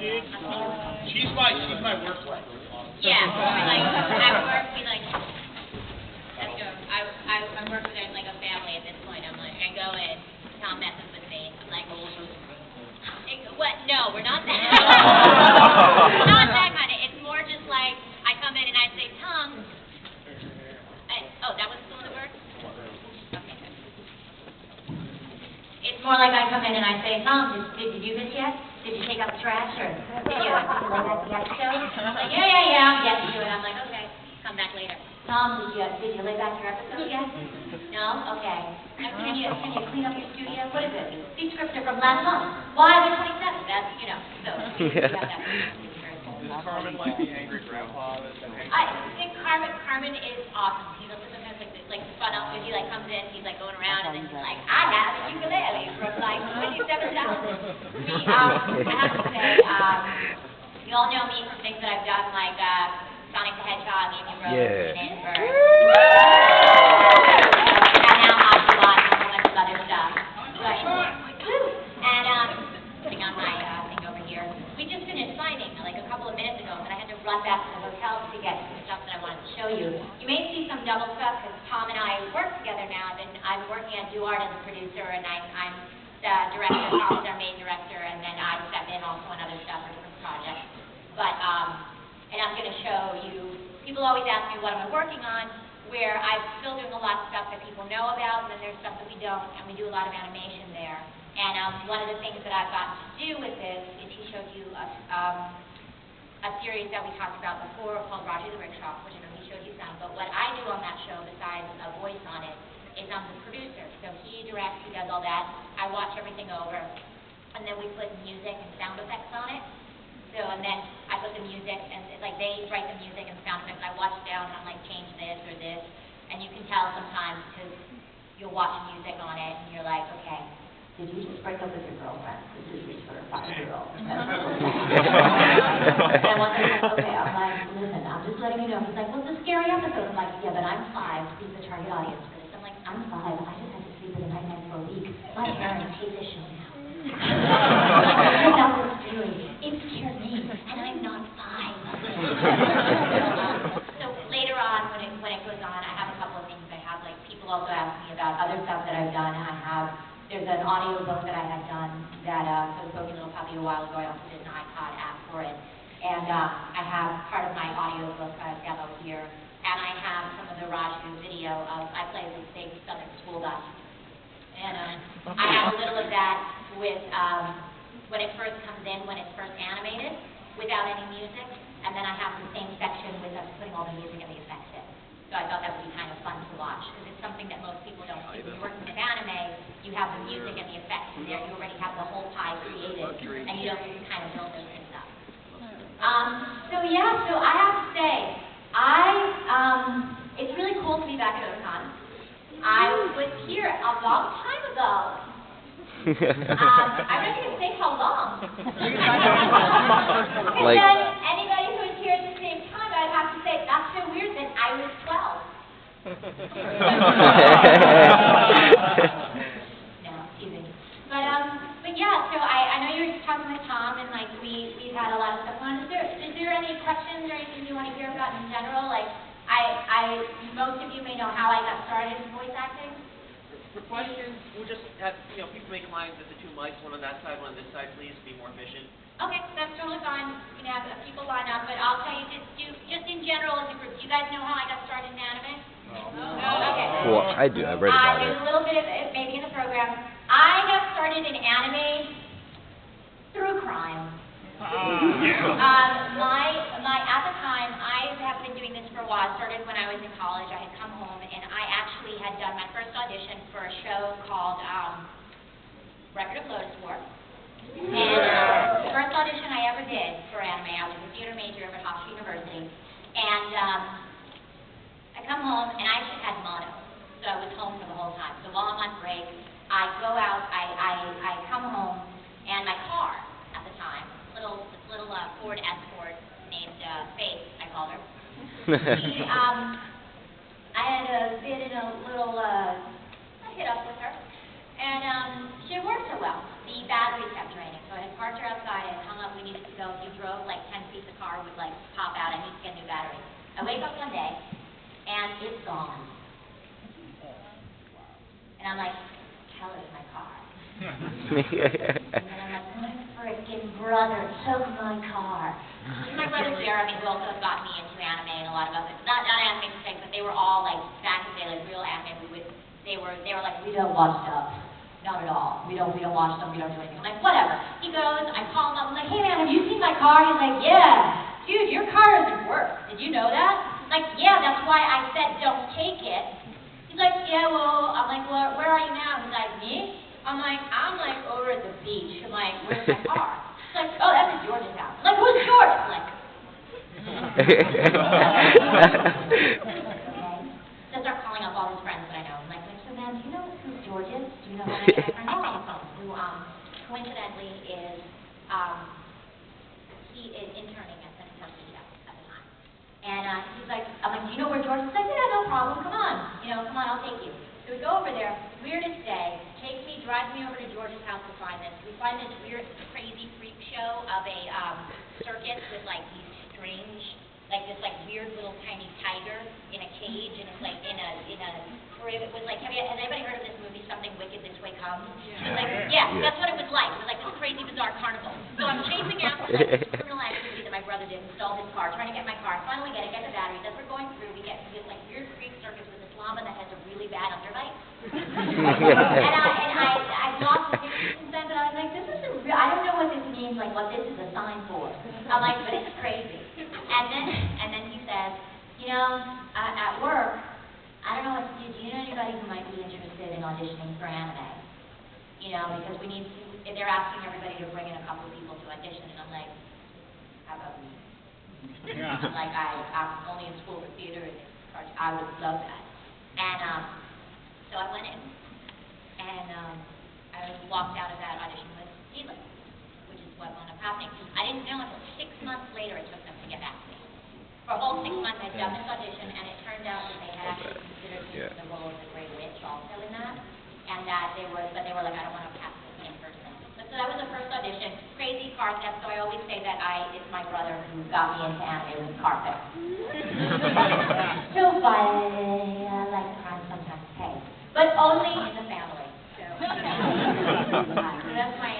She's my workplace. Yeah, at work, we let's go. I work with like a family at this point. I go in, Tom messes with me. I'm like, what? No, we're not that. Not that kind of. It's more just like I come in and I say, Tom. That was still in the works. Okay, good. It's more like I come in and I say, Tom, did you do this yet? Did you take out the trash or did you like that the episode? I'm like, yeah, I'm getting to it. I'm like, okay, come back later. Tom, did you lay back your episode yet? No? Okay. Can you clean up your studio? What is it? These scripts are from last month. Why are they 27? That's, so we have that. Is Carmen like the angry grandpa? I think Carmen is awesome. He looks sometimes like fun up. He comes in, he's going around, and then he's like, I have a ukulele from 27,000. I have to say, you all know me from things that I've done like Sonic the Hedgehog, Lina Inverse, Lina Inverse. And now Otakon and a whole bunch of other stuff. And putting on my thing over here. We just finished signing a couple of minutes ago, but I had to run back to the hotel to get some stuff that I wanted to show you. You may see some double stuff because Tom and I work together now. I'm working at Do Art as a producer, and I'm the director. Tom's our main director, and then I step in also on other stuff for different projects. But and I'm going to show you. People always ask me what am I working on, where I'm still doing a lot of stuff that people know about, and then there's stuff that we don't, and we do a lot of animation there. And one of the things that I've gotten to do with this is he showed you a series that we talked about before called Roger the Rickshaw, which I know he showed you some. But what I do on that show, besides a voice on it, is I'm the producer. So he directs, he does all that. I watch everything over, and then we put music and sound effects on it. So, and then I put the music, and they write the music and sound effects. I watch down, and I'm change this or this, and you can tell sometimes because you'll watch music on it, and you're like, okay, did you just break up with your girlfriend? This is for a 5-year-old. And once I'm like, okay, I'm like, listen, I'm just letting you know. He's like, well, it's a scary episode. I'm like, yeah, but I'm 5. He's the target audience for this. I'm like, I'm 5. I just had to sleep with a nightmare for a week. My parents hate this show now. That was scary. It scared me, and I'm not 5. So later on, when it goes on, I have a couple of things. I have people also ask me about other stuff that I've done. There's an audio book that I had done that was Bogey Little Puppy a while ago. I also did an iPod app for it. And I have part of my audio book demo here. And I have some of the Raju video of, I play this big Southern school bus. And I have a little of that with, when it first comes in, when it's first animated, without any music. And then I have the same section with us putting all the music and the effects in. So I thought that would be kind of fun to watch, because it's something that most people don't see. When you're working with anime, you have the music and the effects in there. You already have the whole pie created, and you don't kind of build those things up. So I have to say, it's really cool to be back at Otakon. I was here a long time ago. I really didn't say how long. And then anybody who was here at the same time, I'd have to say, that's so weird that I was 12. No, teasing. But yeah, so I know you were talking with Tom, and we've had a lot of stuff on. Is there any questions or anything you want to hear about in general? Most of you may know how I got started in voice acting. For questions, we'll just have people make lines at the 2 mics, one on that side, one on this side, please, be more efficient. Okay, that's totally fine. You can have people line up, but I'll tell you just in general as a group. Do you guys know how I got started in anime? No. Okay. Well, I do. I've read about it. There's a little bit of it, maybe in the program. I got started in anime through crime. At the time, I have been doing this for a while. I started when I was in college. I had come home, and I actually had done my first audition for a show called Record of Lotus War. And the first audition I ever did for anime, I was a theater major over at Hofstra University. And I come home, and I actually had mono. So I was home for the whole time. So while I'm on break, I go out, I come home, and my car at the time, this little Ford Escort named Faith, I called her. I had been in a little hit up with her, and she didn't work so well. The battery kept draining, so I had parked her outside and hung up. We needed to go. He drove like 10 feet. The car would like pop out. I need to get a new battery. I wake up one day, and it's gone. And I'm like, hell is my car. And then I'm like, my freaking brother took my car. My brother Jeremy, who also got me into anime and a lot of other, not anime things, but they were all like back in the day, like real anime. They were like, we don't watch stuff. Not at all. We don't watch them. We don't do anything. I'm like, whatever. He goes, I call him up. I'm like, hey man, have you seen my car? He's like, yeah. Dude, your car doesn't work. Did you know that? I'm like, yeah, that's why I said don't take it. He's like, yeah, well, I'm like, well, where are you now? He's like, me? I'm like over at the beach. I'm like, where's my car? He's like, oh, that's at George's house. I'm like, who's George? I'm like, so I start calling up all his friends that I know. I'm like, so man, do you know who George is? Do you know who my friend on the phone? Who, coincidentally is, he is interning at San Antonio at the time. And he's like, I'm like, do you know where George is? He's like, yeah, no problem. Come on, I'll take you. So we go over there, weirdest day, drives me over to George's house to find this. We find this weird, crazy freak show of a circus with like these strange, like this like weird little tiny tiger in a cage, and it's like in a crib. It was like, has anybody heard of this movie, Something Wicked This Way Comes? It was like, yeah, that's what it was like. It was like this crazy, bizarre carnival. So I'm chasing after like this criminal activity that my brother did, installed his car, trying to get my car. Finally get the batteries. As we're going through, we get to this like weird freak circus with this llama that has a really bad underbite. And I've lost the picture since then, but I was like, this isn't real. I don't know what this means, like what this is a sign for. I'm like, but it's crazy. And then he says, at work, I don't know what to do. Do you know anybody who might be interested in auditioning for anime? Because we need to, they're asking everybody to bring in a couple people to audition, and I'm like, how about me? I'm like, I'm only in school for theater, and I would love that. And so I went in, and I walked out of that audition with D-List, which is what wound up happening. I didn't know until 6 months later it took them to get back to me. For a whole 6 months I'd done this audition, and it turned out that they had actually considered me for the role of the Grey Witch also in that, and that they were like, I don't want to cast this in person. So that was the first audition. Crazy car theft, so I always say that it's my brother who got me into anime with car theft. So funny. I like crime sometimes. Hey. But only in the family. So, so that's my